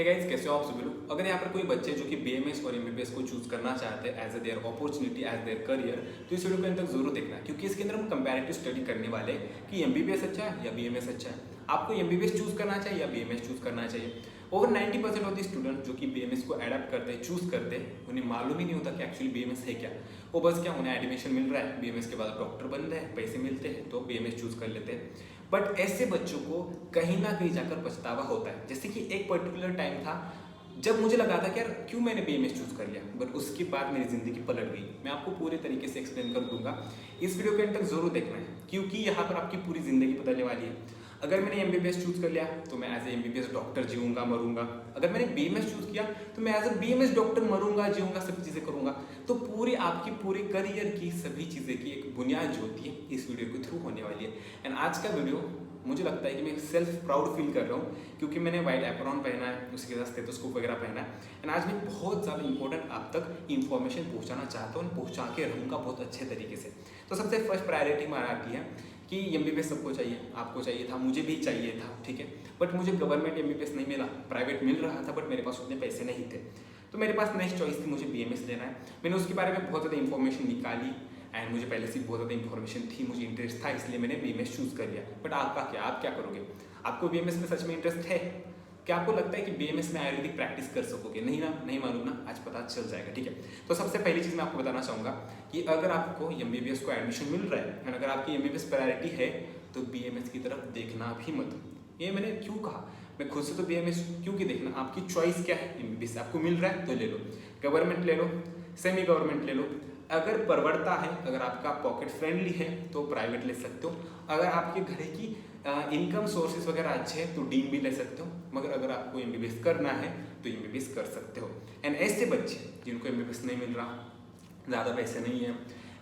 Hey guys, कैसे हो आप सभी लोग। अगर यहाँ पर कोई बच्चे जो कि बीएमएस और एमबीबीएस को चूज करना चाहते हैं as a their opportunity as their career, तो इस वीडियो को अंत तक जरूर देखना, क्योंकि इसके अंदर हम कंपैरेटिव स्टडी करने वाले हैं कि एमबीबीएस अच्छा है या बीएमएस अच्छा है। आपको एमबीबीएस चूज करना चाहिए या बीएमएस चूज करना चाहिए। ओवर 90% ऑफ द स्टूडेंट जो कि बीएमएस को एडेप्ट करते हैं, चूज करते हैं, उन्हें मालूम ही नहीं होता कि एक्चुअली बीएमएस है क्या। वो बस क्या, उन्हें एडमिशन मिल रहा है, बीएमएस के बाद डॉक्टर बन रहे हैं, पैसे मिलते हैं तो बीएमएस चूज कर लेते हैं। बट ऐसे बच्चों को कहीं ना कहीं जाकर पछतावा होता है। जैसे कि एक पर्टिकुलर टाइम था जब मुझे लगा था कि यार क्यों मैंने बीएमएस चूज कर लिया, बट उसके बाद मेरी जिंदगी पलट गई। मैं आपको पूरे तरीके से एक्सप्लेन कर दूंगा, इस वीडियो के अंत तक जरूर देखना है, क्योंकि यहाँ पर आपकी पूरी जिंदगी बदलने वाली है। अगर मैंने एमबीबीएस चूज कर लिया तो मैं एज ए एमबीबीएस डॉक्टर जीऊंगा, मरूंगा। अगर मैंने बीएमएस चूज किया तो मैं एज ए बीएमएस डॉक्टर मरूंगा, जीऊंगा, सभी चीजें करूंगा। तो पूरी आपकी पूरे करियर की सभी चीजें की एक बुनियाद जो होती है इस वीडियो के थ्रू होने वाली है। एंड आज का वीडियो मुझे लगता है कि मैं सेल्फ प्राउड फील कर रहा हूँ, क्योंकि मैंने वाइट एप्रॉन पहना है, उसके साथ स्टेथोस्कोप वगैरह पहना है। एंड आज मैं बहुत ज़्यादा इंपॉर्टेंट आप तक इन्फॉर्मेशन पहुँचाना चाहता हूँ, पहुँचा के रहूँगा बहुत अच्छे तरीके से। तो सबसे फर्स्ट प्रायोरिटी हमारा आती है कि एमबीबीएस सबको चाहिए, आपको चाहिए था, मुझे भी चाहिए था, ठीक है। बट मुझे गवर्नमेंट एमबीबीएस नहीं मिला, प्राइवेट मिल रहा था, बट मेरे पास उतने पैसे नहीं थे। तो मेरे पास नेक्स्ट चॉइस थी, मुझे बीएमएस लेना है। मैंने उसके बारे में बहुत ज़्यादा इन्फॉर्मेशन निकाली एंड मुझे पहले से बहुत ज़्यादा इन्फॉर्मेशन थी, मुझे इंटरेस्ट था, इसलिए मैंने बीएमएस चूज़ कर लिया। बट आपका क्या, आप क्या करोगे? आपको बीएमएस में सच में इंटरेस्ट है? क्या आपको लगता है कि बीएमएस में आयुर्वेदिक प्रैक्टिस कर सकोगे? नहीं ना, नहीं मालूम ना, आज पता चल जाएगा, ठीक है। तो सबसे पहली चीज़ मैं आपको बताना चाहूँगा कि अगर आपको एमबीबीएस को एडमिशन मिल रहा है एंड अगर आपकी एमबीबीएस प्रायोरिटी है तो बीएमएस की तरफ देखना भी मत। ये मैंने क्यों कहा, मैं खुद से तो बीएमएस क्योंकि देखना, आपकी चॉइस क्या है। एमबीबीएस आपको मिल रहा है तो ले लो, गवर्नमेंट ले लो, सेमी गवर्नमेंट ले लो। अगर परवड़ता है, अगर आपका पॉकेट फ्रेंडली है तो प्राइवेट ले सकते हो। अगर आपके घर की इनकम सोर्सेज वगैरह अच्छे हैं तो डीन भी ले सकते हो। मगर अगर आपको एमबीबीएस करना है तो एमबीबीएस कर सकते हो। एंड ऐसे बच्चे जिनको एमबीबीएस नहीं मिल रहा, ज़्यादा पैसे नहीं है,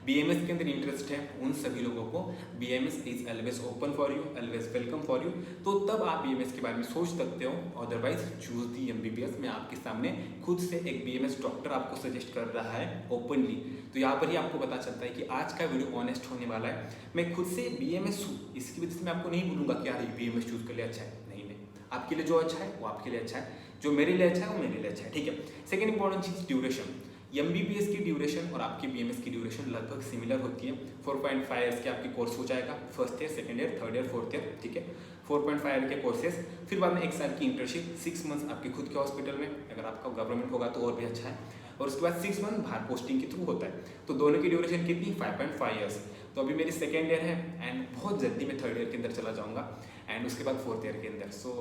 बीएमएस के अंदर इंटरेस्ट है, उन सभी लोगों को BMS is always open for you, always welcome for you. तो तब आप बीएमएस के बारे में सोच सकते हो। अदरवाइज चूज दी एमबीबीएस। मैं आपके सामने खुद से एक बीएमएस डॉक्टर आपको सजेस्ट कर रहा है ओपनली। तो यहाँ पर ही आपको पता चलता है कि आज का वीडियो ऑनेस्ट होने वाला है। मैं खुद से बीएमएस हूँ, इसकी वजह से मैं आपको नहीं बोलूँगा कि यार ये बीएमएस चूज कर लिया अच्छा है। नहीं, आपके लिए जो अच्छा है वो आपके लिए अच्छा है, जो मेरे लिए अच्छा है वो मेरे लिए अच्छा है, ठीक है। सेकेंड इंपॉर्टेंट चीज, ड्यूरेशन। एमबीबीएस की ड्यूरेशन और आपकी बीएमएस की ड्यूरेशन लगभग सिमिलर होती है। 4.5 ईयर्स के आपके कोर्स हो जाएगा, first year, second year, third year, fourth year, ठीक है। 4.5 ईयर के कोर्सेज, फिर बाद में 1 साल की इंटर्नशिप, 6 मंथ्स आपके खुद के हॉस्पिटल में, अगर आपका गवर्नमेंट होगा तो और भी अच्छा है। और उसके बाद 6 मंथ बाहर पोस्टिंग के थ्रू होता है। तो दोनों की ड्यूरेशन कितनी, 5.5 ईयर्स। तो अभी मेरी सेकेंड ईयर है एंड बहुत जल्दी मैं थर्ड ईयर के अंदर चला जाऊँगा एंड उसके बाद फोर्थ ईयर के अंदर। सो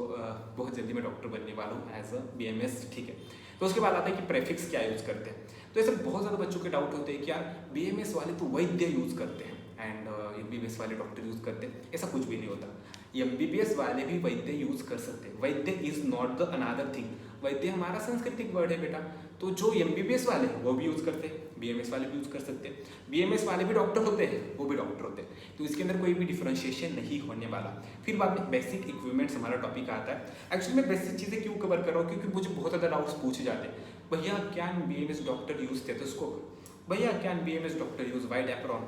बहुत जल्दी मैं डॉक्टर बनने वाला हूँ एज अ बीएमएस, ठीक है। तो उसके बाद आता है कि प्रेफिक्स क्या यूज़ करते हैं। तो ऐसे बहुत ज़्यादा बच्चों के डाउट होते हैं कि यार बीएमएस वाले तो वैद्य यूज़ करते हैं एंड एमबीबीएस वाले डॉक्टर यूज़ करते हैं। ऐसा कुछ भी नहीं होता। एमबीबीएस वाले भी वैद्य यूज़ कर सकते हैं। वैद्य is not the another thing. वैद्य हमारा सांस्कृतिक वर्ड है बेटा। तो जो एमबीबीएस वाले हैं वो भी यूज़ करते हैं, बीएमएस वाले भी यूज़ कर सकते हैं। बीएमएस वाले भी डॉक्टर होते हैं, वो भी डॉक्टर होते हैं। तो इसके अंदर कोई भी डिफरेंशिएशन नहीं होने वाला। फिर बाद में बेसिक इक्विपमेंट्स हमारा टॉपिक आता है। एक्चुअली मैं बेसिक चीज़ें क्यों कवर कर रहा हूँ, क्योंकि मुझे बहुत ज़्यादा डाउट्स पूछे जाते हैं। भैया can BMS doctor use stethoscope? भैया can BMS doctor use white apron?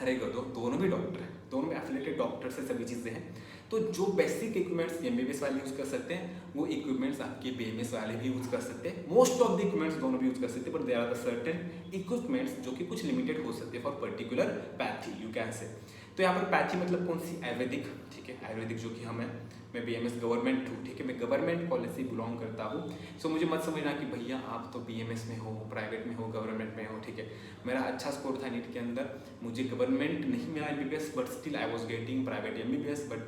अरे दो, दोनों भी डॉक्टर हैं, दोनों में एफिलेटेड डॉक्टर से सभी चीज़ें हैं। तो जो बेसिक इक्विपमेंट्स एमबीबीएस वाले यूज़ कर सकते हैं वो इक्विपमेंट्स आपके बीएमएस वाले भी यूज़ कर सकते हैं। मोस्ट ऑफ द इक्विपमेंट्स दोनों भी यूज़ कर सकते हैं, but there are the certain equipments जो कि कुछ लिमिटेड हो सकते हैं for particular pathy, you can say. तो यहाँ पर पैथी मतलब कौन सी, आयुर्वेदिक, ठीक है। आयुर्वेदिक जो कि हमें, मैं बीएमएस गवर्नमेंट हूँ, ठीक है, मैं गवर्नमेंट कॉलेज से बिलोंग करता हूँ। सो मुझे मत समझना कि भैया आप तो बीएमएस में हो, प्राइवेट में हो, गवर्नमेंट में हो, ठीक है। मेरा अच्छा स्कोर था नीट के अंदर, मुझे गवर्नमेंट नहीं मिला MBBS, but still I was getting private MBBS. But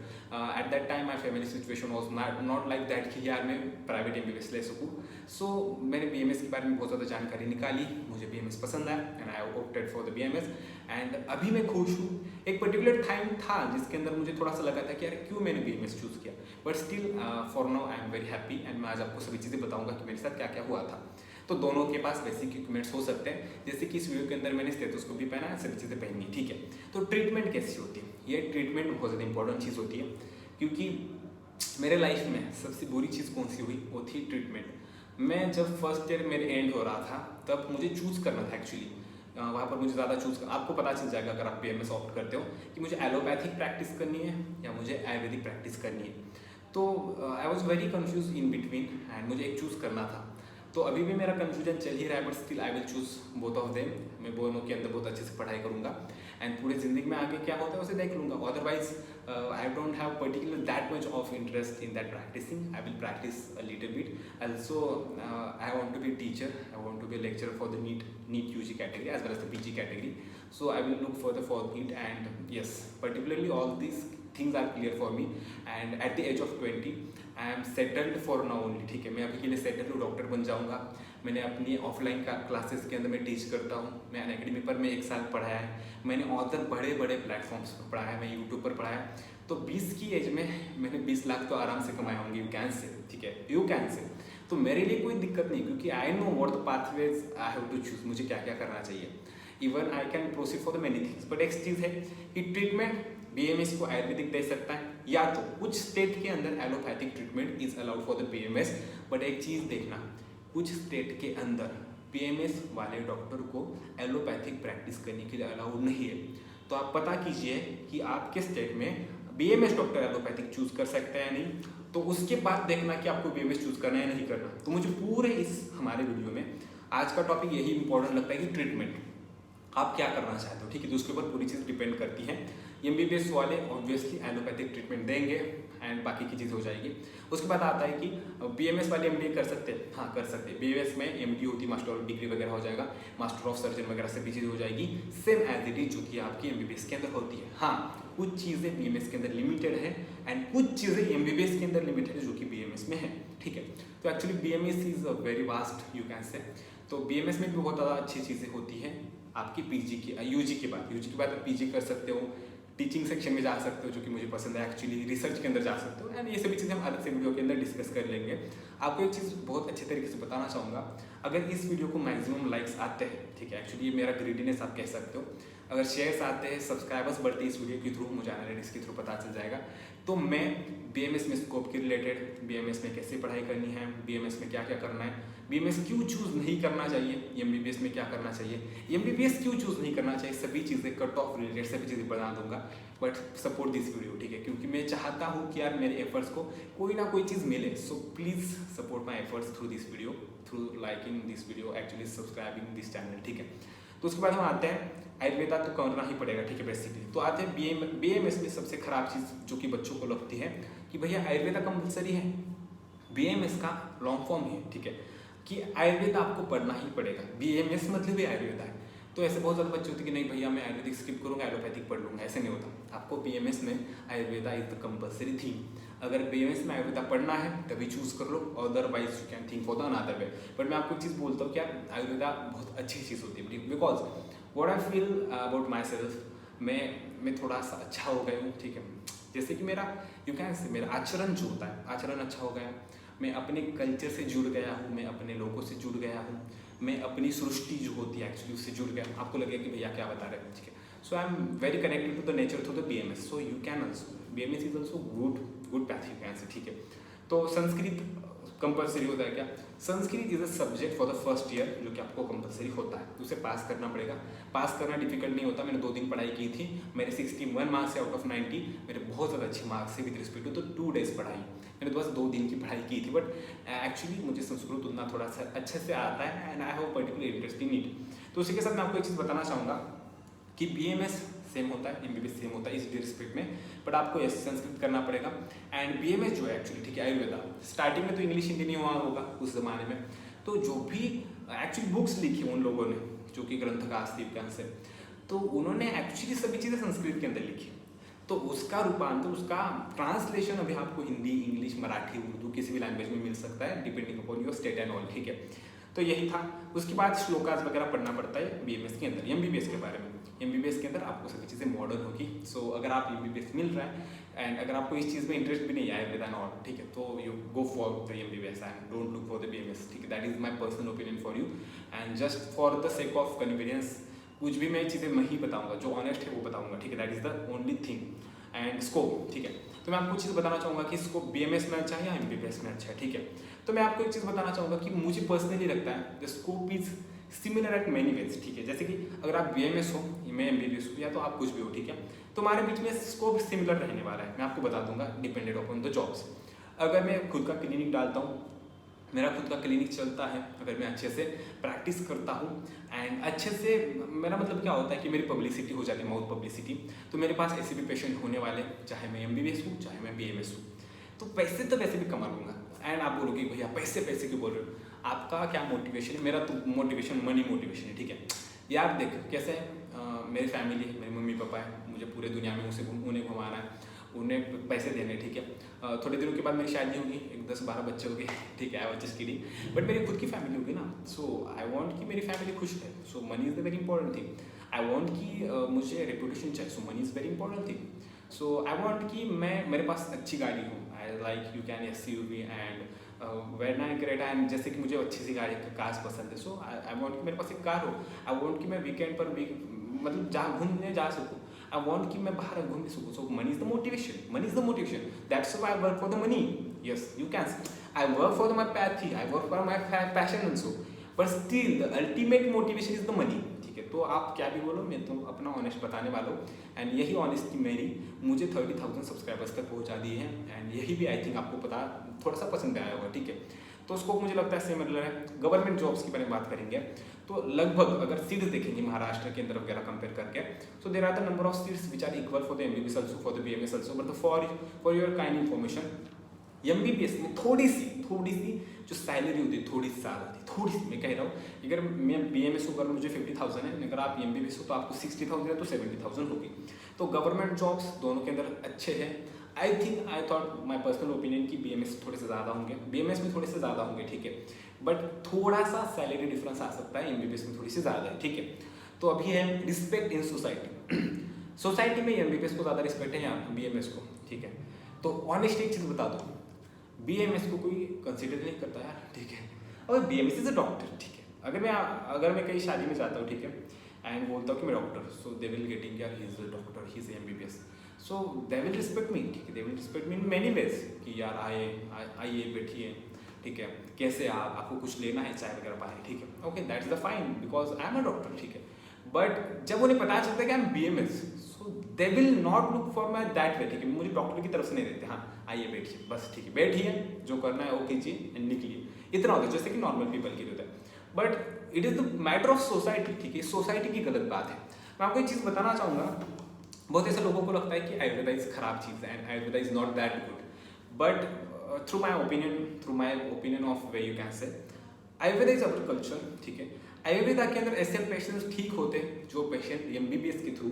at that time my family situation was not like that कि यार मैं प्राइवेट एमबीबीएस ले सकूँ। सो मैंने बीएमएस के बारे में बहुत ज़्यादा जानकारी निकाली, मुझे बीएमएस पसंद आया and I opted for the BMS and अभी मैं खुश हूँ। एक पर्टिकुलर टाइम था जिसके अंदर मुझे थोड़ा सा लगा था कि यार क्यों मैंने बीएमएस चूज़ किया, but still for now I am very happy and मैं आज आपको सभी चीज़ें बताऊंगा कि मेरे साथ क्या क्या हुआ था। तो दोनों के पास बेसिक इक्विपमेंट्स हो सकते हैं, जैसे कि इस वीडियो के अंदर मैंने स्टेथोस्कोप भी पहना है, सभी चीज़ें पहनी, ठीक है। तो ट्रीटमेंट कैसी होती है, ये ट्रीटमेंट बहुत ज़्यादा इंपॉर्टेंट चीज़ होती है, क्योंकि मेरे लाइफ में सबसे बुरी चीज़ कौन सी हुई, वो थी ट्रीटमेंट। मैं जब फर्स्ट ईयर मेरे एंड हो रहा था तब मुझे चूज़ करना था एक्चुअली। वहाँ पर मुझे ज़्यादा चूज़ कर, आपको पता चल जाएगा अगर आप बीएमएस ऑप्ट करते हो कि मुझे एलोपैथिक प्रैक्टिस करनी है या मुझे आयुर्वेदिक प्रैक्टिस करनी है। तो I was very confuse in between and मुझे एक चूज़ करना था। तो अभी भी मेरा कन्फ्यूजन चल ही रहा है, but still I will choose both of them. मैं दोनों के अंदर बहुत अच्छे से पढ़ाई करूँगा एंड पूरी ज़िंदगी में आगे क्या होता है उसे देख लूँगा। Otherwise I don't have particular that much of interest in that practising. I will practise a little bit also. I want to be teacher, I want to be lecture for the NEET UG category as well as the PG category. So I will look further for it, and yes, particularly all these things are clear for me, and at the age of 20 I am settled for now only। ठीक है, मैं अभी के लिए settle हूँ, doctor बन जाऊँगा। मैंने अपनी ऑफलाइन क्लासेस के अंदर मैं टीच करता हूँ। मैं अनअकैडमी पर मैं 1 साल पढ़ाया है। मैंने ऑथर बड़े बड़े प्लेटफॉर्म्स पर पढ़ाया है, मैं यूट्यूब पर पढ़ाया है। तो 20 की एज में मैंने 20 लाख तो आराम से कमाए होंगे, यू कैन से। ठीक है, यू कैन से। तो मेरे लिए कोई दिक्कत नहीं, क्योंकि I know what the pathways I have to choose, मुझे क्या क्या करना चाहिए। Even I can proceed for the many things. But एक चीज़ है कि ट्रीटमेंट BMS को आयुर्वेदिक दे सकता है, या तो कुछ स्टेट के अंदर allopathic treatment is allowed for the BMS। But एक चीज़ देखना, कुछ स्टेट के अंदर BMS वाले डॉक्टर को एलोपैथिक प्रैक्टिस करने के लिए अलाउड नहीं है। तो आप पता कीजिए कि आपके स्टेट में BMS डॉक्टर एलोपैथिक चूज कर सकते हैं या नहीं। तो उसके बाद देखना कि आपको BMS चूज करना है या नहीं करना। तो मुझे पूरे इस हमारे वीडियो में आज का टॉपिक यही इंपॉर्टेंट लगता है कि ट्रीटमेंट आप क्या करना चाहते हो। ठीक है, तो उसके ऊपर पूरी चीज़ डिपेंड करती है। MBBS वाले ऑब्वियसली एलोपैथिक ट्रीटमेंट देंगे एंड बाकी की चीज़ हो जाएगी। उसके बाद आता है कि BMS वाले MD कर सकते हैं, हाँ कर सकते हैं। BMS में MD होती है, मास्टर ऑफ डिग्री वगैरह हो जाएगा, मास्टर ऑफ सर्जन वगैरह से भी चीज़ हो जाएगी, सेम एज इट इज जो कि आपकी MBBS के अंदर होती है। हाँ, कुछ चीज़ें BMS के अंदर लिमिटेड है एंड कुछ चीज़ें MBBS के अंदर लिमिटेड है जो कि BMS में है। ठीक है, तो actually BMS is very vast, you can say. तो BMS में भी बहुत ज़्यादा अच्छी चीज़ें होती हैं आपकी PG की UG के बाद आप PG कर सकते हो, टीचिंग सेक्शन में जा सकते हो जो कि मुझे पसंद है एक्चुअली, रिसर्च के अंदर जा सकते हो एंड ये सभी चीज़ें हम अलग से वीडियो के अंदर डिस्कस कर लेंगे। आपको एक चीज़ बहुत अच्छे तरीके से बताना चाहूँगा, अगर इस वीडियो को मैक्सिमम लाइक्स आते हैं, ठीक है, एक्चुअली ये मेरा ग्रीडीनेस आप कह सकते हो, अगर शेयर्स आते हैं, सब्सक्राइबर्स बढ़ते हैं इस वीडियो के थ्रू, मुझे एनालिटिक्स के थ्रू पता चल जाएगा, तो मैं BMS में स्कोप के रिलेटेड, BMS में कैसे पढ़ाई करनी है, BMS में क्या क्या करना है, BMS क्यों चूज़ नहीं करना चाहिए, MBBS में क्या करना चाहिए, MBBS क्यों चूज़ नहीं करना चाहिए, सभी चीज़ें कट ऑफ रिलेटेड सभी चीज़ें बता दूंगा। बट सपोर्ट दिस वीडियो, ठीक है, क्योंकि मैं चाहता हूँ कि यार मेरे एफर्ट्स को कोई ना कोई चीज़ मिले। So please support my efforts through this video, through liking this video, actually subscribing this channel. ठीक है, तो उसके बाद हम आते हैं आयुर्वेदा तो करना ही पड़ेगा। ठीक है, बेसिकली तो आते हैं BMS में सबसे खराब चीज़ जो कि बच्चों को लगती है कि भैया आयुर्वेदा कंपलसरी है, BMS का लॉन्ग फॉर्म है। ठीक है, कि आयुर्वेदा आपको पढ़ना ही पड़ेगा, BMS मतलब ही आयुर्वेदा है। तो ऐसे बहुत ज़्यादा बच्चे होते हैं कि नहीं भैया मैं आयुर्वेदिक स्किप करूँगा, एलोपैथिक पढ़ लूँगा, ऐसे नहीं होता। आपको BMS में Ayurveda is the compulsory thing. अगर BMS में आयुर्वेदा पढ़ना है तभी चूज़ कर लो, otherwise you can think for the another way. But मैं आपको एक चीज़ बोलता हूँ, क्या आयुर्वेदा बहुत अच्छी चीज़ होती है, because what I feel about my self, मैं थोड़ा सा अच्छा हो गया हूँ। ठीक है, जैसे कि मेरा यू कैन से मेरा आचरण जो होता है, आचरण अच्छा हो गया, मैं अपने कल्चर से जुड़ गया हूँ, मैं अपने लोगों से जुड़ गया हूँ, मैं अपनी सृष्टि जो होती है एक्चुअली उससे जुड़ गया हूँ। आपको लगेगा कि भैया क्या बता रहे हैं। ठीक है, so I am very connected to the nature through the BMS। So you can also, BMS is also good path, you can say. ठीक है, तो संस्कृत कंपलसरी होता है क्या, Sanskrit is a subject for the first year जो कि आपको compulsory होता है, उसे पास करना पड़ेगा। पास करना डिफिकल्ट नहीं होता, मैंने 2 दिन पढ़ाई की थी, मेरे 61 मार्क्स से आउट ऑफ 90 मेरे बहुत ज़्यादा अच्छे मार्क्स से विद रिस्पेक्ट टू तो 2 डेज पढ़ाई, मैंने तो बस 2 दिन की पढ़ाई की थी। बट एक्चुअली मुझे संस्कृत उतना थोड़ा सा अच्छे से आता है and I have particular interest in it. तो उसी के साथ मैं आपको एक चीज़ बताना चाहूँगा कि BMS सेम होता है, MBBS सेम होता है इस रिस्पेक्ट में, बट आपको यस संस्कृत करना पड़ेगा। एंड BMS जो है एक्चुअली, ठीक है, आयुर्वेदा स्टार्टिंग में तो इंग्लिश हिंदी नहीं हुआ होगा उस जमाने में, तो जो भी एक्चुअली बुक्स लिखी उन लोगों ने जो कि ग्रंथकार दीपकान से, तो उन्होंने एक्चुअली सभी चीज़ें संस्कृत के अंदर लिखी। तो उसका रूपांतर, उसका ट्रांसलेशन अभी आपको हिंदी, इंग्लिश, मराठी, उर्दू किसी भी लैंग्वेज में मिल सकता है depending upon your state and all. ठीक है, तो यही था। उसके बाद श्लोकास वगैरह पढ़ना पड़ता है BMS के अंदर। MBBS के बारे में, MBBS के अंदर आपको सभी चीज़ें मॉडर्न होगी। सो अगर आप MBBS मिल रहा है एंड अगर आपको इस चीज़ में इंटरेस्ट भी नहीं है आयुर्वेदा एंड ऑल, ठीक है, तो you go for the MBBS and don't look for the BMS। ठीक है, that is my personal opinion for you and just for the sake of convenience कुछ भी मैं चीज़ें नहीं बताऊँगा, जो ऑनेस्ट है वो बताऊँगा। ठीक है, that is the only thing and scope. ठीक है, तो मैं आपको चीज़ बताना चाहूँगा कि स्कोप BMS में अच्छा है या MBBS में अच्छा है। ठीक है, तो मैं आपको एक चीज़ बताना चाहूँगा कि मुझे पर्सनली लगता है the scope is similar eight many ways. ठीक है, जैसे कि अगर आप BMS हो, मैं MBBS हूँ, या तो आप कुछ भी हो, ठीक है, तो हमारे बीच में स्कोप सिमिलर रहने वाला है। मैं आपको बता दूंगा डिपेंडेड अपॉन द जॉब्स। अगर मैं खुद का क्लिनिक डालता हूँ, मेरा खुद का क्लिनिक चलता है, अगर मैं अच्छे से प्रैक्टिस करता हूँ एंड अच्छे से, मेरा मतलब क्या होता है कि मेरी पब्लिसिटी हो जाती है, माउथ पब्लिसिटी, तो मेरे पास ऐसे भी पेशेंट होने वाले, चाहे मैं MBBS हूँ चाहे मैं BMS हूँ, तो पैसे तो वैसे भी कमा लूँगा। एंड आप बोलोगे भैया पैसे पैसे क्यों बोल रहे हो, आपका क्या मोटिवेशन है? मेरा तो मोटिवेशन मनी मोटिवेशन है, ठीक है यार। देख कैसे है, मेरी फैमिली है, मेरे मम्मी पापा है, मुझे पूरे दुनिया में उन्हें घुमाना है, उन्हें पैसे देने, ठीक है। थोड़े दिनों के बाद मेरी शादी होगी, एक 10-12 बच्चे होंगे, ठीक है, I was just kidding, but मेरी खुद की फैमिली होगी ना, सो आई वांट कि मेरी फैमिली खुश है, so money is the very important thing. I want कि मुझे रेपुटेशन चाहिए, so money is very important thing. So I want कि मेरे पास अच्छी गाड़ी हो, I like you can SUV and Verna Creta, and जैसे कि मुझे अच्छी सी गाड़ी कार्स पसंद है, सो आई वांट कि मेरे पास एक कार हो। आई वांट कि मैं वीकेंड पर मतलब जहाँ घूमने जा सकूँ, आई वांट कि मैं बाहर घूम सकूँ। So money is the motivation, money is the motivation, that's why I work for the money. Yes you can, I work for my path, I work for my passion also, but still the ultimate motivation is the money, ठीक है। तो आप क्या भी बोलो, मैं तो अपना ऑनेस्ट बताने वाला हूँ, एंड यही ऑनेस्टी मेरी मुझे 30,000 सब्सक्राइबर्स तक पहुँचा दी है, एंड यही भी आई थिंक आपको पता थोड़ा सा पसंद आया होगा, ठीक है। तो उसको मुझे लगता है सिमिलर है। गवर्नमेंट जॉब्स की बारे में बात करेंगे तो लगभग अगर सीट्स देखेंगे महाराष्ट्र के अंदर वगैरह कंपेयर करके, so there are the number of seats which are equal for the MBBS also, for the BMS also, but for your kind information, MBBS में थोड़ी सी जो सैलरी होती है थोड़ी सी ज़्यादा होती है, थोड़ी सी, मैं कह रहा हूँ। अगर मैं BMS हूँ, अगर मुझे 50,000 है, अगर आप MBBS हो तो आपको 60,000 है, तो 70,000 होगी। तो गवर्नमेंट जॉब्स दोनों के अंदर अच्छे हैं। I thought my personal opinion कि BMS थोड़े से ज़्यादा होंगे, BMS में थोड़े से ज़्यादा होंगे, ठीक है, बट थोड़ा सा सैलरी डिफरेंस आ सकता है, MBBS में थोड़ी सी ज़्यादा है, ठीक है। तो अभी है रिस्पेक्ट इन सोसाइटी। सोसाइटी में MBBS को ज़्यादा रिस्पेक्ट है या BMS को, ठीक है। तो ऑनेस्ट एक चीज़ बता दो, BMS को कोई कंसिडर नहीं करता यार, ठीक है। और BMS इज अ डॉक्टर, ठीक है। अगर मैं कहीं शादी में जाता हूँ, ठीक है, एंड बोलता हूँ कि मैं doctor, so they will getting यार he is a doctor, he is MBBS, so they will respect me, ठीक है, they will respect me in many ways कि यार आइए बैठिए, ठीक है, कैसे आपको कुछ लेना है, चाय वगैरह पाए, ठीक है, okay that's the fine because I am a doctor, ठीक है। बट जब उन्हें पता चलता है कि I am BMS, so they will not look for my that way, ठीक है, मुझे डॉक्टर की तरफ से नहीं देते, हाँ आइए बैठिए, बस ठीक है, बैठिए, जो करना है वो कीजिए एंड निकलिए, इतना होता है जैसे कि नॉर्मल पीपल के लिए होता है। But it is the matter of society, ठीक है, सोसाइटी की गलत बात है। मैं आपको एक चीज़ बताना चाहूँगा, बहुत ऐसे लोगों को लगता है कि आयुर्वेदा इज खराब चीज़ है and Ayurveda is not that good, but through my opinion of way you can से आयुर्वेदा इज अवर कल्चर, ठीक है। आयुर्वेदा के अंदर ऐसे पेशेंट्स ठीक होते हैं जो पेशेंट MBBS के थ्रू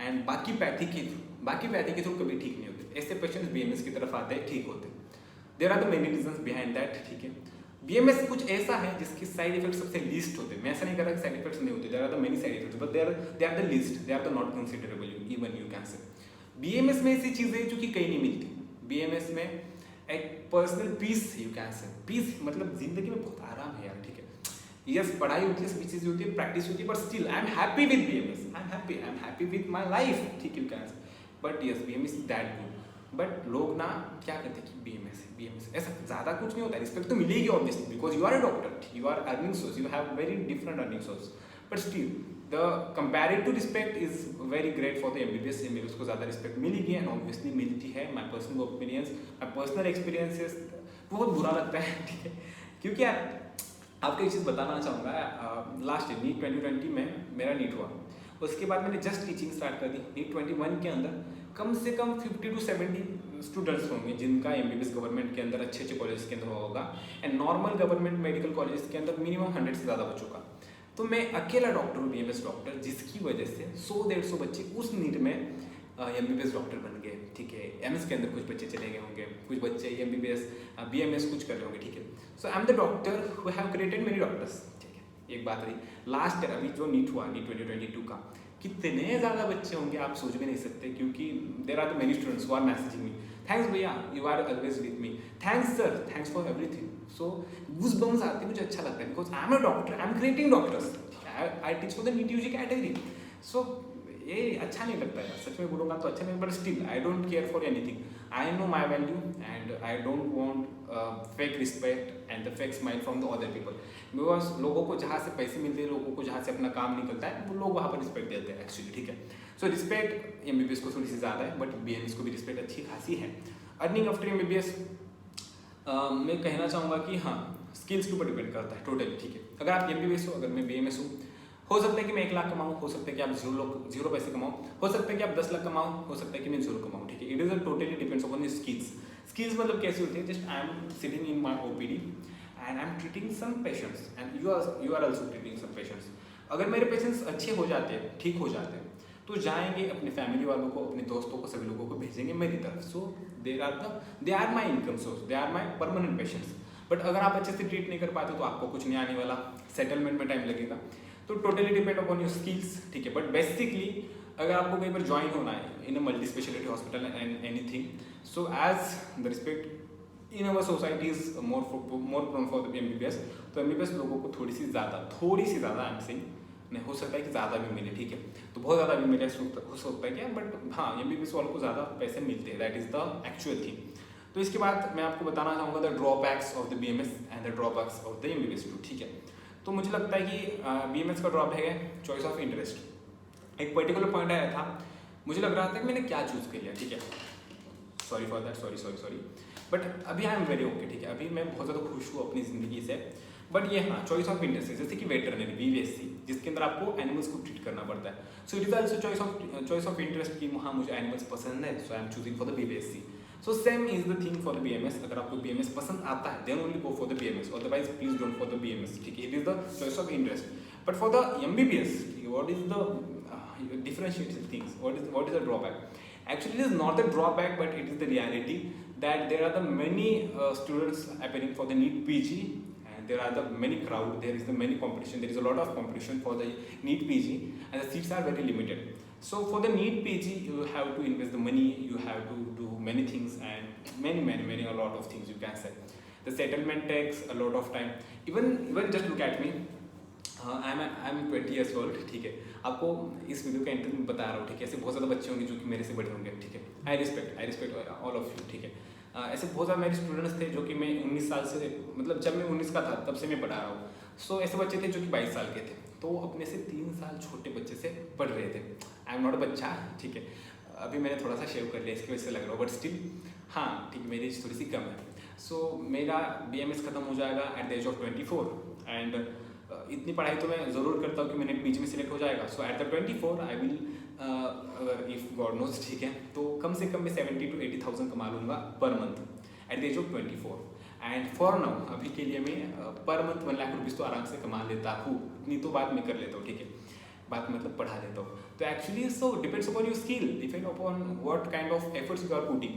एंड बाकी पैथी के थ्रू कभी ठीक नहीं होते, ऐसे पेशेंट्स BMS की तरफ आते हैं, ठीक होते हैं। There are the many reasons behind that, ठीक है। BMS कुछ ऐसा है जिसकी साइड इफेक्ट सबसे लीस्ट होते हैं, मैं ऐसा नहीं कर रहा कि साइड इफेक्ट्स नहीं होते, there are the many side effects, but they are the least, they are the not considerable even you can say. BMS में ऐसी चीज़ें जो कि कहीं नहीं मिलती, BMS में एक personal peace you can say, peace मतलब जिंदगी में बहुत आराम है यार, ठीक है। यस पढ़ाई होती है, सभी चीज़ें होती है, प्रैक्टिस होती है, but still I am happy with BMS, I am happy with my life, ठीक you can say. But yes BMS is that good, but लोग ना क्या कहते हैं कि BMS ऐसा ज़्यादा कुछ नहीं होता है, रिस्पेक्ट तो मिलेगी obviously because you are a doctor, you are earning source, you have very different earning source, but still the comparative respect is very great for the MBBS को ज़्यादा रिस्पेक्ट मिलेगी एंड ऑब्वियसली मिलती है। My personal opinions, my personal experiences, बहुत बुरा लगता है, ठीक है, क्योंकि यार आपको एक चीज़ बताना चाहूँगा, लास्ट ईयर नीट 2020 में मेरा नीट हुआ, उसके बाद मैंने जस्ट टीचिंग स्टार्ट कर दी। नीट 21 के अंदर कम से कम 50 to 70 स्टूडेंट्स होंगे जिनका MBBS गवर्नमेंट के अंदर अच्छे कॉलेज के अंदर होगा and normal government medical college के अंदर मिनिमम 100 से ज़्यादा बच्चों का। तो मैं अकेला डॉक्टर हूँ BMS डॉक्टर, जिसकी वजह से 100-150 बच्चे उस नीट में MBBS डॉक्टर बन गए, ठीक है। MS के अंदर कुछ बच्चे चले गए होंगे, कुछ बच्चे MBBS BMS कुछ कर रहे होंगे, ठीक है। So I am the doctor who have created many doctors, ठीक है। एक बात रही लास्ट ईयर, अभी जो नीट हुआ नीट 2022 का, कितने ज़्यादा बच्चे होंगे आप सोच भी नहीं सकते, क्योंकि there are the many students who are messaging me, thanks भैया, you are always with me, thanks sir, thanks for everything. So goosebumps आते हैं, मुझे अच्छा लगता है because I am a doctor, I am creating doctors, I teach for the NEET UG category. So ये अच्छा नहीं लगता है, सच में बोलूँगा तो अच्छा नहीं, but still I don't care for anything, I know my value and I don't want fake respect and the fake smile from the other people, because लोगों को जहाँ से पैसे मिलते हैं, लोगों को जहाँ से अपना काम निकलता है, वो लोग वहाँ पर रिस्पेक्ट देते हैं एक्चुअली, ठीक है। सो रिस्पेक्ट MBBS को थोड़ी सी ज़्यादा है, बट BMS को भी रिस्पेक्ट अच्छी खासी है। अर्निंग आफ्टर MBBS मैं कहना चाहूँगा कि हाँ, स्किल्स के ऊपर डिपेंड करता है टोटली, ठीक है। अगर आप एमबीबीएस हो, अगर मैं बीएमएस हूँ, हो सकता है कि मैं 1 लाख कमाऊँ, हो सकता है कि आप जीरो पैसे कमाओ, हो सकता है कि आप 10 लाख कमाओ, हो सकता है कि मैं 0 कमाऊँ, ठीक है। It is totally depends upon skills. Skills मतलब कैसी होती है, just I am sitting in my OPD and I am treating some patients and you are also treating some patients. अगर मेरे पेशेंट्स अच्छे हो जाते हैं, ठीक हो जाते हैं, तो जाएंगे अपने फैमिली वालों को, अपने दोस्तों को, सभी लोगों को भेजेंगे मेरी तरफ। So they are my income source, they are my permanent patients. But अगर आप अच्छे से ट्रीट नहीं कर पाते तो आपको कुछ नहीं आने वाला, सेटलमेंट में टाइम लगेगा। तो totally depend upon your skills, ठीक है। बट बेसिकली अगर आपको कहीं पर ज्वाइन होना है in a multi speciality hospital and anything, so as the respect in our society is more prone for the MBBS. तो एमबीबीएस लोगों को थोड़ी सी ज़्यादा आई एम सेइंग, नहीं हो सकता है कि ज़्यादा भी मिले, ठीक है। तो बहुत ज़्यादा भी मिले हो सकता है क्या, बट हाँ, एमबीबीएस वालों को ज़्यादा पैसे मिलते हैं, that is the actual thing. तो इसके बाद मैं आपको बताना चाहूँगा the drawbacks of the BMS and the drawbacks of the MBBS too, ठीक है। तो मुझे लगता है कि बीएमएस का ड्रॉप है चॉइस ऑफ इंटरेस्ट। एक पर्टिकुलर पॉइंट आया था, मुझे लग रहा था कि मैंने क्या चूज़ कर लिया, ठीक है। Sorry for that, sorry. But अभी आई एम वेरी ओके, ठीक है। अभी मैं बहुत ज़्यादा खुश हूँ अपनी ज़िंदगी से। बट ये हाँ, चॉइस ऑफ इंटरेस्ट है, जैसे कि वेटरनरी बीवीएससी, जिसके अंदर आपको एनिमल्स को ट्रीट करना पड़ता है। So it is also choice of interest कि हाँ, मुझे एनिमल्स पसंद है, so I am choosing for the BVSc. So same is the thing for the BMS. अगर आपको बीएमएस पसंद आता है then only go for the BMS, otherwise please don't for the BMS, ठीक है। It is the choice of interest. But for the MBBS, what is the differentiated things, what is the drawback? Actually it is not the drawback, but it is the reality that there are the many students appearing for the NEET PG, and there are the many crowd, there is the many competition, there is a lot of competition for the NEET PG, and the seats are very limited. So for the NEET PG you have to invest the money, you have to do many things, and many a lot of things you can say. The settlement takes a lot of time. Even just look at me. I am 20 years old, ठीक है। आपको इस video के and में बता रहा हूँ, ठीक है। ऐसे बहुत ज़्यादा बच्चे होंगे जो कि मेरे से बड़े होंगे, ठीक है। I respect all of you, ठीक है। ऐसे बहुत ज़्यादा मेरे स्टूडेंट्स थे जो कि मैं 19 साल से, मतलब जब मैं 19 का था तब से मैं पढ़ा रहा हूँ। सो ऐसे बच्चे थे जो कि 22 साल के थे, तो अपने से 3 साल छोटे बच्चे से पढ़ रहे थे। आई एम नॉट अ बच्चा, ठीक है। अभी मैंने थोड़ा सा शेव कर लिया, इसकी वजह से लग रहा हो, बट स्टिल हाँ, ठीक, मेरी एज थोड़ी सी कम है। सो मेरा BMS ख़त्म हो जाएगा at the age of 24, and इतनी पढ़ाई तो मैं ज़रूर करता हूँ कि मैंने PG में सिलेक्ट हो जाएगा। सो एट द 24 आई विल, अगर इफ़ गॉड नोज, ठीक है, तो कम से कम मैं 70 to 80,000 कमा लूँगा per month at the age of 24। And for now, अभी के लिए मैं पर मंथ 1 लाख रुपीज़ तो आराम से कमा लेता हूँ, इतनी तो बात मैं कर लेता हूँ, ठीक है। बात मतलब पढ़ा लेता हूँ। तो actually so depends upon your skill, depend upon what kind of efforts you are putting,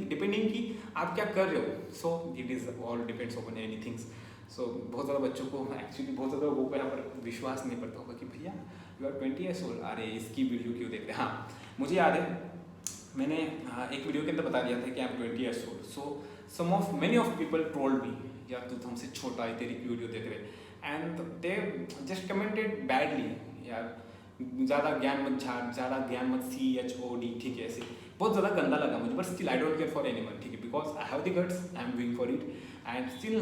depending कि आप क्या कर रहे हो। So it is all depends upon any things. So बहुत ज़्यादा बच्चों को, एक्चुअली बहुत ज़्यादा लोगों को यहाँ पर विश्वास नहीं पड़ता होगा कि भैया यू आर 20 years old, अरे इसकी वीडियो क्यों देख रहे हैं। हाँ, मुझे याद है मैंने एक वीडियो के अंदर बता दिया था कि I am 20 years old। So many of people told me, यार तू तो हमसे छोटा है, तेरी वीडियो देख रहे, and they just commented badly, यार ज़्यादा ज्ञान मत झाड़, ज़्यादा ज्ञान मत CHOD, ठीक है। ऐसे बहुत ज़्यादा गंदा लगा मुझे, but still I don't care for anyone, ठीक है, because I have the guts, I am doing for it, and still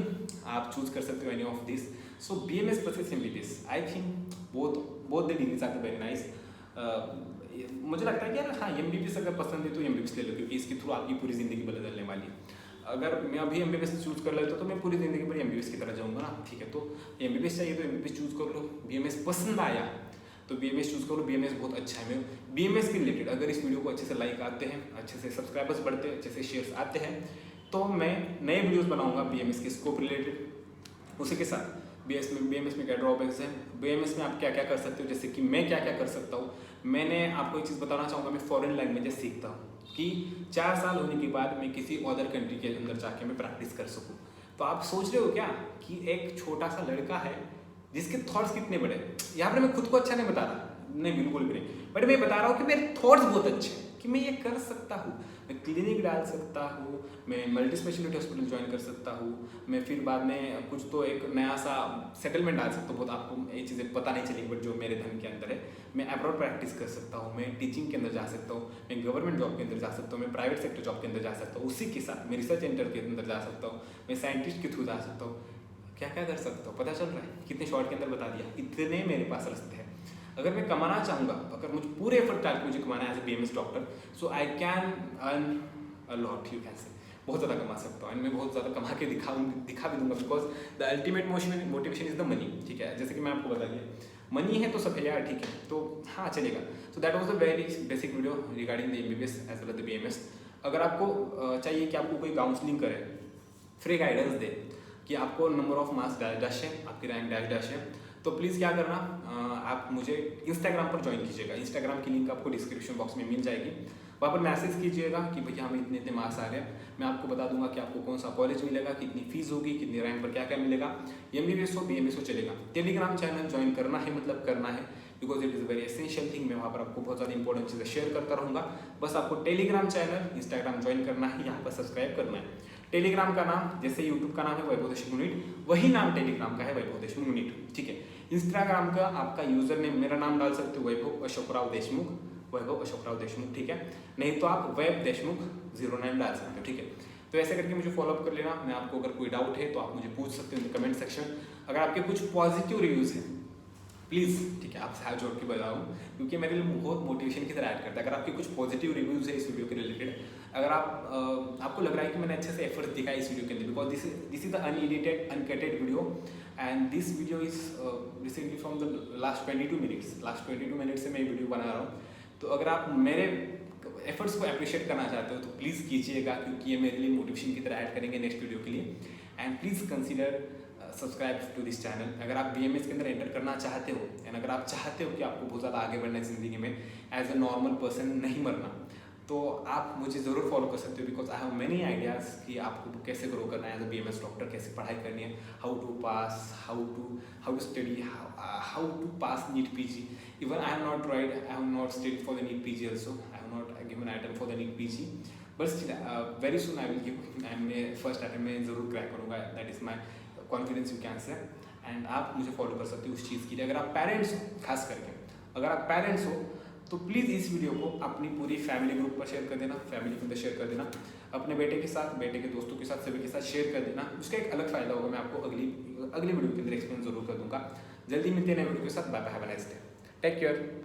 आप चूज कर सकते हो any of this. So BMS versus MBBS, I think both the degrees are very nice. मुझे लगता है कि यार हाँ, MBBS अगर पसंद है तो MBBS ले लो, क्योंकि इसके थ्रू आपकी पूरी ज़िंदगी बदलने वाली है। अगर मैं अभी MBBS चूज कर लेता तो मैं पूरी ज़िंदगी पर MBBS की तरह जाऊँगा ना, ठीक है। तो MBBS चाहिए तो MBBS चूज कर लो, BMS पसंद आया तो BMS चूज करो, BMS बहुत अच्छा है। मैं BMS के रिलेटेड अगर इस वीडियो को अच्छे से लाइक आते हैं, अच्छे से सब्सक्राइबर्स बढ़ते हैं, अच्छे से शेयर्स आते हैं, तो मैं नए वीडियोस बनाऊंगा BMS के स्कोप रिलेटेड। उसी के साथ BMS में क्या ड्रॉबैक्स हैं, BMS में आप क्या क्या कर सकते हो, जैसे कि मैं क्या क्या कर सकता हूँ। मैंने आपको एक चीज़ बताना चाहूँगा, मैं फॉरेन लैंग्वेजेस सीखता हूँ कि 4 साल होने के बाद मैं किसी अदर कंट्री के अंदर जाके मैं प्रैक्टिस कर सकूँ। तो आप सोच रहे हो क्या कि एक छोटा सा लड़का है जिसके थॉट्स कितने बड़े। यहाँ पर मैं खुद को अच्छा नहीं बता रहा, नहीं बिल्कुल भी नहीं, बट मैं बता रहा हूँ कि मेरे थॉट्स बहुत अच्छे हैं कि मैं ये कर सकता हूँ। मैं क्लिनिक डाल सकता हूँ, मैं मल्टी स्पेशलिटी हॉस्पिटल ज्वाइन कर सकता हूँ, मैं फिर बाद में कुछ तो एक नया सा सेटलमेंट डाल सकता हूँ। बहुत आपको ये चीज़ें पता नहीं चलेगी, बट जो मेरे धन के अंदर है, मैं अब्रॉड प्रैक्टिस कर सकता हूँ, मैं टीचिंग के अंदर जा सकता हूँ, मैं गवर्नमेंट जॉब के अंदर जा सकता हूँ, मैं प्राइवेट सेक्टर जॉब के अंदर जा सकता हूँ, उसी के साथ मैं रिसर्च सेंटर के अंदर जा सकता हूँ, मैं साइंटिस्ट के थ्रू जा सकता हूँ। क्या क्या कर सकता हूँ, पता चल रहा है, कितने शॉर्ट के अंदर बता दिया। इतने मेरे पास रास्ते हैं। अगर मैं कमाना चाहूँगा, अगर मुझे पूरे एफर्ट डाल के मुझे कमाना है as a BMS doctor, so I can earn a lot, you can say. बहुत ज़्यादा कमा सकता हूँ एंड मैं बहुत ज़्यादा कमा के दिखा भी दूंगा, because the ultimate motivation is the money. ठीक है, जैसे कि मैं आपको बता दिया मनी है तो सब है यार, ठीक है, तो हाँ चलेगा। So that was a very basic video regarding the MBBS as well as the BMS. अगर आपको चाहिए कि आपको कोई काउंसलिंग करे, फ्री गाइडेंस दे कि आपको number of marks dash dash है, आपकी रैंक डैश डैश है, तो प्लीज़ क्या करना, आप मुझे इंस्टाग्राम पर ज्वाइन कीजिएगा। इंस्टाग्राम की लिंक आपको डिस्क्रिप्शन बॉक्स में मिल जाएगी, वहाँ पर मैसेज कीजिएगा कि भैया हमें इतने इतने मार्क्स आ रहे हैं। मैं आपको बता दूंगा कि आपको कौन सा कॉलेज मिलेगा, कितनी फीस होगी, कितनी रैंक पर क्या क्या मिलेगा, एमबीबीएस हो बीएमएस हो चलेगा। टेलीग्राम चैनल ज्वाइन करना है, मतलब करना है, because it is very essential thing. मैं वहाँ पर आपको बहुत ज़्यादा इंपॉर्टेंट चीज़ें शेयर करता रहूँगा। बस आपको टेलीग्राम चैनल इंस्टाग्राम ज्वाइन करना है, यहाँ पर सब्सक्राइब करना है। टेलीग्राम का नाम जैसे यूट्यूब का नाम है वैभव देशमुख यूनिट, वही नाम टेलीग्राम का है, वैभव देशमुख यूनिट। ठीक है, इंस्टाग्राम का आपका यूजर नेम मेरा नाम डाल सकते हो, वैभव अशोकराव देशमुख, वैभव अशोकराव देशमुख। ठीक है, नहीं तो आप वैभ देशमुख 09 डाल सकते हो। ठीक है, तो ऐसे करके मुझे फॉलो अप कर लेना। मैं आपको अगर कोई डाउट है तो आप मुझे पूछ सकते हो इन कमेंट सेक्शन। अगर आपके कुछ पॉजिटिव रिव्यूज़ हैं प्लीज़, ठीक है, आपसे हाथ जोड़ के बताऊँ, क्योंकि मेरे लिए बहुत मोटिवेशन की तरह ऐड करता है। अगर आपके कुछ पॉजिटिव रिव्यूज़ है इस वीडियो के रिलेटेड, अगर आपको लग रहा है कि मैंने अच्छे से एफर्ट्स दिखाए इस वीडियो के अंदर, because this is the unedited uncutted video and this video is recently from the last 22 minutes से मैं ये वीडियो बना रहा हूँ। तो अगर आप मेरे एफर्ट्स को अप्रिशिएट करना चाहते हो तो प्लीज़ कीजिएगा, क्योंकि ये मेरे लिए मोटिवेशन की तरह ऐड करेंगे नेक्स्ट वीडियो के लिए। And please consider subscribe to this channel. अगर आप बीएमएस के अंदर एंटर करना चाहते हो एंड अगर आप चाहते हो कि आपको बहुत ज़्यादा आगे बढ़ना है ज़िंदगी में, एज अ नॉर्मल पर्सन नहीं मरना, तो आप मुझे ज़रूर फॉलो कर सकते हो, because I have many ideas कि आपको कैसे ग्रो करना है एज अ बीएमएस डॉक्टर, कैसे पढ़ाई करनी है, how to pass, how to study, how to pass NEET PG. Even I have not study for the NEET PG also, I have not given attempt for the NEET PG, but still very soon I will give, and मैं first attempt में ज़रूर crack करूँगा, that is my confidence you can say. एंड आप मुझे follow कर सकते हो उस चीज़ के लिए। अगर आप पेरेंट्स हो, खास करके अगर आप पेरेंट्स हो तो प्लीज़ इस वीडियो को अपनी पूरी फैमिली ग्रुप पर शेयर कर देना, फैमिली के अंदर शेयर कर देना, अपने बेटे के साथ, बेटे के दोस्तों के साथ, सभी के साथ शेयर कर देना। उसका एक अलग फ़ायदा होगा, मैं आपको अगली वीडियो के अंदर एक्सप्लेन जरूर कर दूंगा। जल्दी मिलते हैं नए वीडियो के साथ। Bye bye, have a nice day, take care.